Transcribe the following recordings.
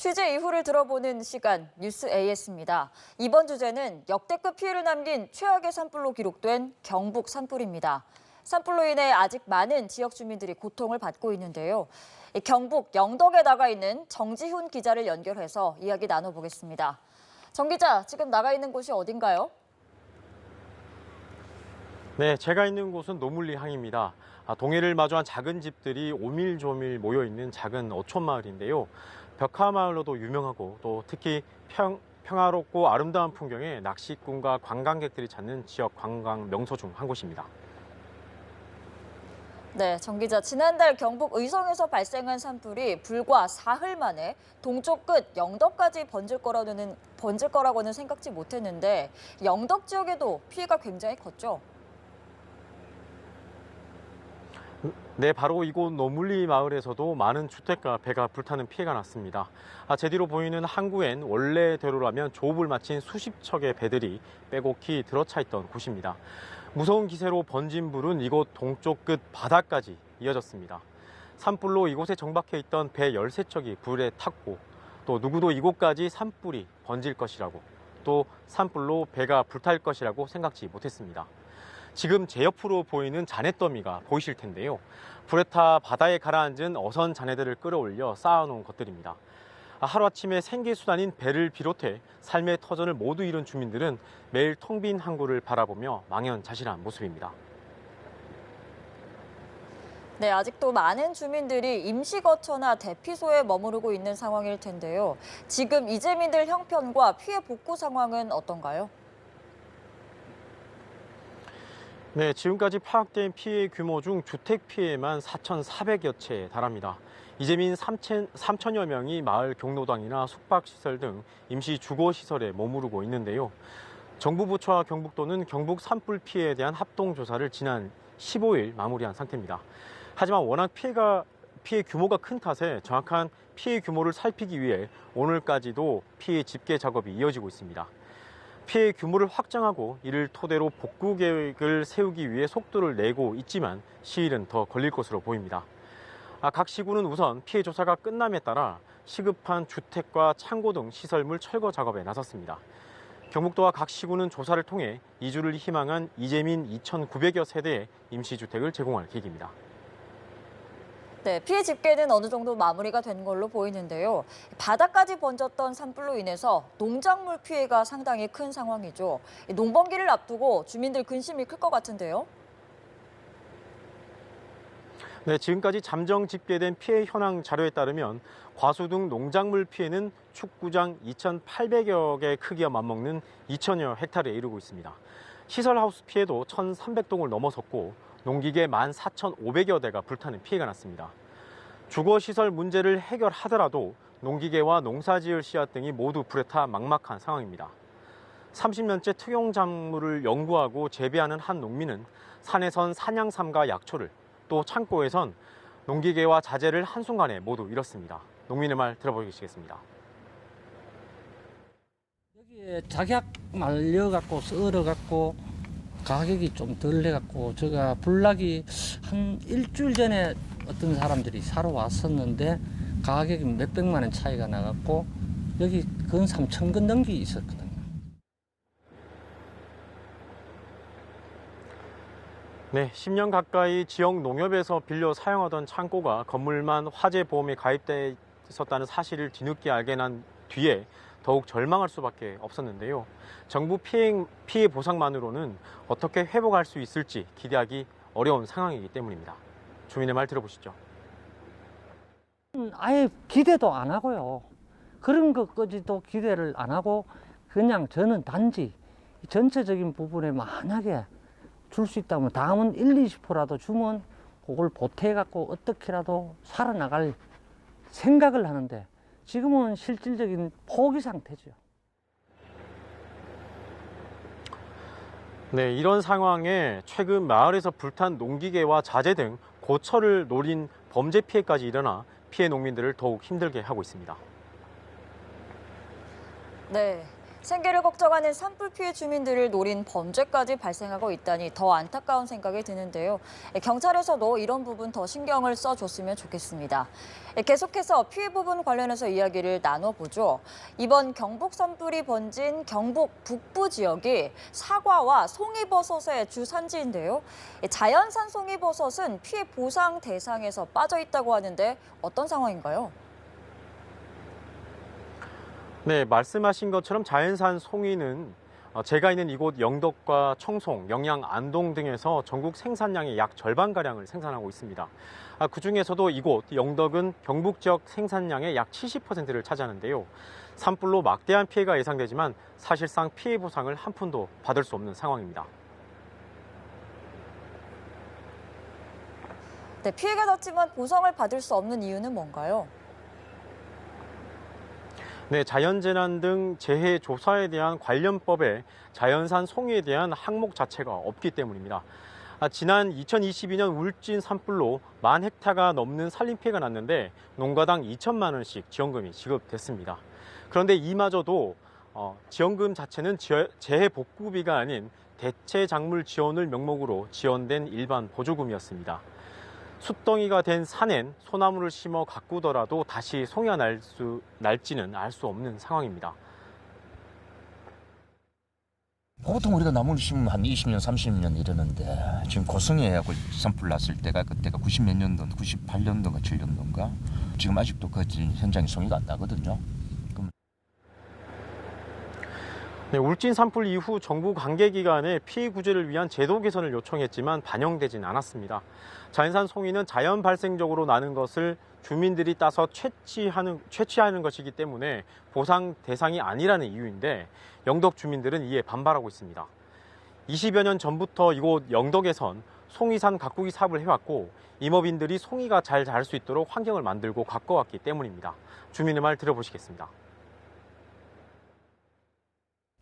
취재 이후를 들어보는 시간 뉴스 AS입니다. 이번 주제는 역대급 피해를 남긴 최악의 산불로 기록된 경북 산불입니다. 산불로 인해 아직 많은 지역 주민들이 고통을 받고 있는데요. 경북 영덕에 나가 있는 정지훈 기자를 연결해서 이야기 나눠보겠습니다. 정 기자, 지금 나가 있는 곳이 어딘가요? 네, 제가 있는 곳은 노물리항입니다. 동해를 마주한 작은 집들이 오밀조밀 모여 있는 작은 어촌 마을인데요. 벽화마을로도 유명하고 또 특히 평화롭고 아름다운 풍경에 낚시꾼과 관광객들이 찾는 지역 관광 명소 중 한 곳입니다. 네, 정 기자, 지난달 경북 의성에서 발생한 산불이 불과 사흘 만에 동쪽 끝 영덕까지 번질 거라고는 생각지 못했는데 영덕 지역에도 피해가 굉장히 컸죠. 네, 바로 이곳 노물리 마을에서도 많은 주택과 배가 불타는 피해가 났습니다. 제 뒤로 보이는 항구엔 원래대로라면 조업을 마친 수십 척의 배들이 빼곡히 들어차 있던 곳입니다. 무서운 기세로 번진 불은 이곳 동쪽 끝 바다까지 이어졌습니다. 산불로 이곳에 정박해 있던 배 13척이 불에 탔고 또 누구도 이곳까지 산불이 번질 것이라고 또 산불로 배가 불탈 것이라고 생각지 못했습니다. 지금 제 옆으로 보이는 잔해더미가 보이실 텐데요. 불에 타 바다에 가라앉은 어선 잔해들을 끌어올려 쌓아놓은 것들입니다. 하루아침에 생계수단인 배를 비롯해 삶의 터전을 모두 잃은 주민들은 매일 텅 빈 항구를 바라보며 망연자실한 모습입니다. 네, 아직도 많은 주민들이 임시거처나 대피소에 머무르고 있는 상황일 텐데요. 지금 이재민들 형편과 피해 복구 상황은 어떤가요? 네, 지금까지 파악된 피해 규모 중 주택 피해만 4,400여 채에 달합니다. 이재민 3천여 명이 마을 경로당이나 숙박시설 등 임시 주거시설에 머무르고 있는데요. 정부 부처와 경북도는 경북 산불 피해에 대한 합동조사를 지난 15일 마무리한 상태입니다. 하지만 워낙 피해 규모가 큰 탓에 정확한 피해 규모를 살피기 위해 오늘까지도 피해 집계 작업이 이어지고 있습니다. 피해 규모를 확정하고 이를 토대로 복구 계획을 세우기 위해 속도를 내고 있지만 시일은 더 걸릴 것으로 보입니다. 각 시군은 우선 피해 조사가 끝남에 따라 시급한 주택과 창고 등 시설물 철거 작업에 나섰습니다. 경북도와 각 시군은 조사를 통해 이주를 희망한 이재민 2,900여 세대의 임시주택을 제공할 계획입니다. 네, 피해 집계는 어느 정도 마무리가 된 걸로 보이는데요. 바다까지 번졌던 산불로 인해서 농작물 피해가 상당히 큰 상황이죠. 농번기를 앞두고 주민들 근심이 클 것 같은데요. 네, 지금까지 잠정 집계된 피해 현황 자료에 따르면 과수 등 농작물 피해는 축구장 2,800여 개 크기와 맞먹는 2,000여 헥타르에 이르고 있습니다. 시설하우스 피해도 1,300동을 넘어섰고 농기계 14,500여 대가 불타는 피해가 났습니다. 주거시설 문제를 해결하더라도 농기계와 농사지을 씨앗 등이 모두 불에 타 막막한 상황입니다. 30년째 특용작물을 연구하고 재배하는 한 농민은 산에선 사냥삼과 약초를 또 창고에선 농기계와 자재를 한순간에 모두 잃었습니다. 농민의 말 들어보시겠습니다. 여기에 작약 말려갖고 썰어갖고 가격이 좀 덜 해갖고 제가 불나기 한 일주일 전에 어떤 사람들이 사러 왔었는데 가격이 몇백만 원 차이가 나갖고 여기 근 3,000건 넘기 있었거든요. 네, 10년 가까이 지역 농협에서 빌려 사용하던 창고가 건물만 화재 보험에 가입돼 있었다는 사실을 뒤늦게 알게 난 뒤에 더욱 절망할 수밖에 없었는데요. 정부 피해 보상만으로는 어떻게 회복할 수 있을지 기대하기 어려운 상황이기 때문입니다. 주민의 말 들어보시죠. 아예 기대도 안 하고요. 그런 것까지도 기대를 안 하고 그냥 저는 단지 전체적인 부분에 만약에 줄 수 있다면 다음은 20%라도 주면 그걸 보태갖고 어떻게라도 살아나갈 생각을 하는데 지금은 실질적인 포기 상태죠. 네, 이런 상황에 최근 마을에서 불탄 농기계와 자재 등 고철을 노린 범죄 피해까지 일어나 피해 농민들을 더욱 힘들게 하고 있습니다. 네, 생계를 걱정하는 산불 피해 주민들을 노린 범죄까지 발생하고 있다니 더 안타까운 생각이 드는데요. 경찰에서도 이런 부분 더 신경을 써줬으면 좋겠습니다. 계속해서 피해 부분 관련해서 이야기를 나눠보죠. 이번 경북 산불이 번진 경북 북부 지역이 사과와 송이버섯의 주산지인데요. 자연산 송이버섯은 피해 보상 대상에서 빠져 있다고 하는데 어떤 상황인가요? 네, 말씀하신 것처럼 자연산 송이는 제가 있는 이곳 영덕과 청송, 영양, 안동 등에서 전국 생산량의 약 절반가량을 생산하고 있습니다. 그중에서도 이곳 영덕은 경북 지역 생산량의 약 70%를 차지하는데요. 산불로 막대한 피해가 예상되지만 사실상 피해 보상을 한 푼도 받을 수 없는 상황입니다. 네, 피해가 났지만 보상을 받을 수 없는 이유는 뭔가요? 네, 자연재난 등 재해 조사에 대한 관련법에 자연산 송이에 대한 항목 자체가 없기 때문입니다. 지난 2022년 울진 산불로 10,000헥타가 넘는 산림 피해가 났는데 농가당 2천만 원씩 지원금이 지급됐습니다. 그런데 이마저도 지원금 자체는 재해 복구비가 아닌 대체 작물 지원을 명목으로 지원된 일반 보조금이었습니다. 숫덩이가 된 산엔 소나무를 심어 가꾸더라도 다시 송이가 날지는 알 수 없는 상황입니다. 보통 우리가 나무를 심으면 한 20년, 30년 이러는데 지금 고성해하고 산불 났을 때가 그때가 90몇 년도, 98년도인가 7년도인가 지금 아직도 그 현장에 송이가 안 나거든요. 네, 울진 산불 이후 정부 관계 기관에 피해 구제를 위한 제도 개선을 요청했지만 반영되진 않았습니다. 자연산 송이는 자연 발생적으로 나는 것을 주민들이 따서 채취하는 것이기 때문에 보상 대상이 아니라는 이유인데 영덕 주민들은 이에 반발하고 있습니다. 20여 년 전부터 이곳 영덕에선 송이산 가꾸기 사업을 해왔고 임업인들이 송이가 잘 자랄 수 있도록 환경을 만들고 가꿔왔기 때문입니다. 주민의 말 들어보시겠습니다.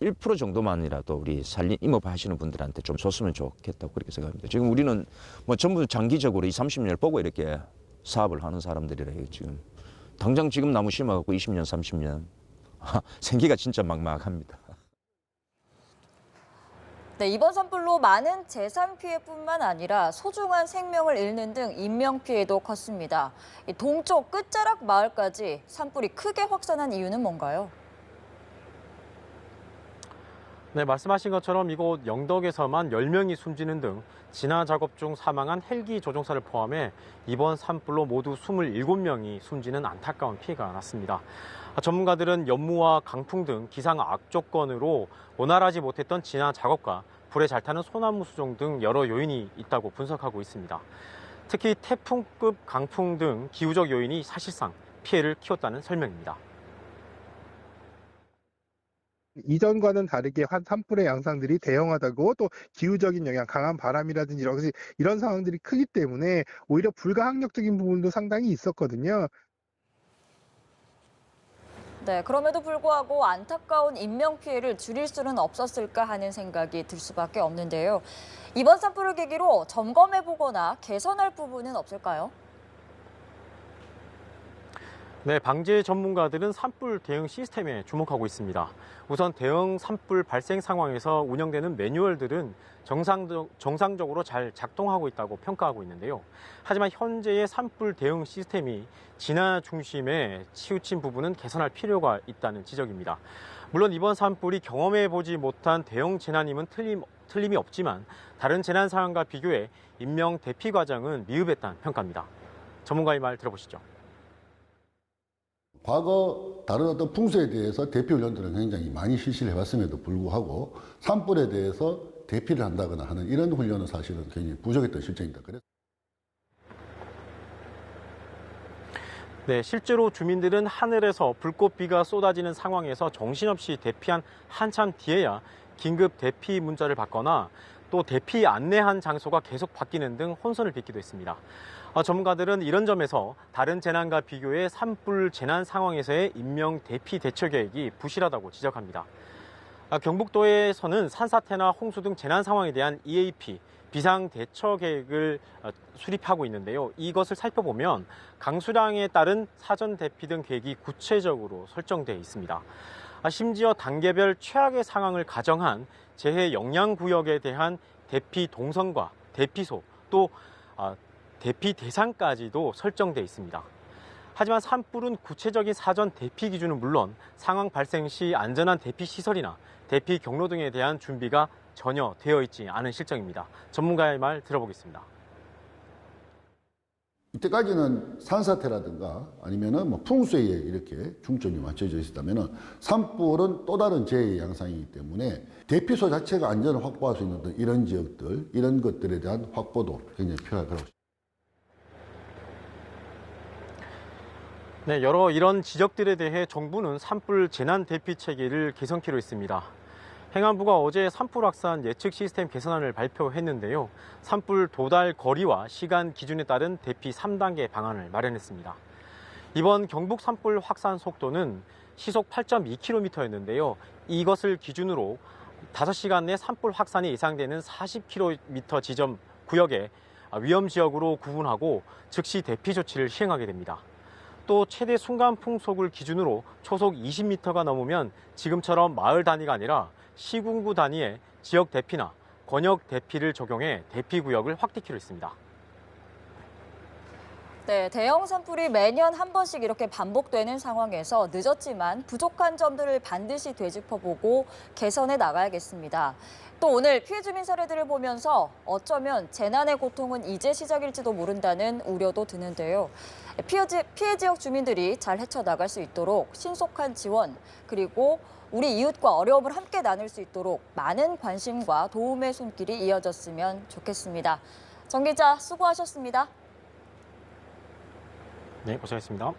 1% 정도만이라도 우리 산림 임업하시는 분들한테 좀 줬으면 좋겠다고 그렇게 생각합니다. 지금 우리는 뭐 전부 장기적으로 30년을 보고 이렇게 사업을 하는 사람들이라요. 지금 당장 지금 나무 심어갖고 20년, 30년 생기가 진짜 막막합니다. 네, 이번 산불로 많은 재산 피해뿐만 아니라 소중한 생명을 잃는 등 인명 피해도 컸습니다. 동쪽 끝자락 마을까지 산불이 크게 확산한 이유는 뭔가요? 네, 말씀하신 것처럼 이곳 영덕에서만 10명이 숨지는 등 진화 작업 중 사망한 헬기 조종사를 포함해 이번 산불로 모두 27명이 숨지는 안타까운 피해가 났습니다. 전문가들은 연무와 강풍 등 기상 악조건으로 원활하지 못했던 진화 작업과 불에 잘 타는 소나무 수종 등 여러 요인이 있다고 분석하고 있습니다. 특히 태풍급 강풍 등 기후적 요인이 사실상 피해를 키웠다는 설명입니다. 이전과는 다르게 산불의 양상들이 대형하다고 또 기후적인 영향, 강한 바람이라든지 이런 상황들이 크기 때문에 오히려 불가항력적인 부분도 상당히 있었거든요. 네, 그럼에도 불구하고 안타까운 인명 피해를 줄일 수는 없었을까 하는 생각이 들 수밖에 없는데요. 이번 산불을 계기로 점검해보거나 개선할 부분은 없을까요? 네, 방재 전문가들은 산불 대응 시스템에 주목하고 있습니다. 우선 대형 산불 발생 상황에서 운영되는 매뉴얼들은 정상적으로 잘 작동하고 있다고 평가하고 있는데요. 하지만 현재의 산불 대응 시스템이 진화 중심에 치우친 부분은 개선할 필요가 있다는 지적입니다. 물론 이번 산불이 경험해보지 못한 대형 재난임은 틀림이 없지만 다른 재난 상황과 비교해 인명 대피 과정은 미흡했다는 평가입니다. 전문가의 말 들어보시죠. 과거 다른 어떤 풍수에 대해서 대피 훈련들은 굉장히 많이 실시를 해왔음에도 불구하고 산불에 대해서 대피를 한다거나 하는 이런 훈련은 사실은 굉장히 부족했던 실정입니다. 네, 실제로 주민들은 하늘에서 불꽃비가 쏟아지는 상황에서 정신없이 대피한 한참 뒤에야 긴급 대피 문자를 받거나 또 대피 안내한 장소가 계속 바뀌는 등 혼선을 빚기도 했습니다. 전문가들은 이런 점에서 다른 재난과 비교해 산불 재난 상황에서의 인명 대피 대처 계획이 부실하다고 지적합니다. 경북도에서는 산사태나 홍수 등 재난 상황에 대한 EAP, 비상 대처 계획을 수립하고 있는데요. 이것을 살펴보면 강수량에 따른 사전 대피 등 계획이 구체적으로 설정되어 있습니다. 심지어 단계별 최악의 상황을 가정한 재해 영향 구역에 대한 대피 동선과 대피소 또 대피 대상까지도 설정돼 있습니다. 하지만 산불은 구체적인 사전 대피 기준은 물론 상황 발생 시 안전한 대피 시설이나 대피 경로 등에 대한 준비가 전혀 되어 있지 않은 실정입니다. 전문가의 말 들어보겠습니다. 이때까지는 산사태라든가 아니면은 뭐 풍수에 이렇게 중점이 맞춰져 있었다면은 산불은 또 다른 재해 양상이기 때문에 대피소 자체가 안전을 확보할 수 있는 이런 지역들, 이런 것들에 대한 확보도 굉장히 필요하다고. 네, 여러 이런 지적들에 대해 정부는 산불 재난 대피 체계를 개선키로 했습니다. 행안부가 어제 산불 확산 예측 시스템 개선안을 발표했는데요. 산불 도달 거리와 시간 기준에 따른 대피 3단계 방안을 마련했습니다. 이번 경북 산불 확산 속도는 시속 8.2km였는데요. 이것을 기준으로 5시간 내 산불 확산이 예상되는 40km 지점 구역에 위험 지역으로 구분하고 즉시 대피 조치를 시행하게 됩니다. 또 최대 순간 풍속을 기준으로 초속 20m가 넘으면 지금처럼 마을 단위가 아니라 시군구 단위의 지역 대피나 권역 대피를 적용해 대피 구역을 확대키로 했습니다. 네, 대형 산불이 매년 한 번씩 이렇게 반복되는 상황에서 늦었지만 부족한 점들을 반드시 되짚어보고 개선해 나가야겠습니다. 또 오늘 피해 주민 사례들을 보면서 어쩌면 재난의 고통은 이제 시작일지도 모른다는 우려도 드는데요. 피해 지역 주민들이 잘 헤쳐나갈 수 있도록 신속한 지원, 그리고 우리 이웃과 어려움을 함께 나눌 수 있도록 많은 관심과 도움의 손길이 이어졌으면 좋겠습니다. 정 기자, 수고하셨습니다. 네, 고생했습니다.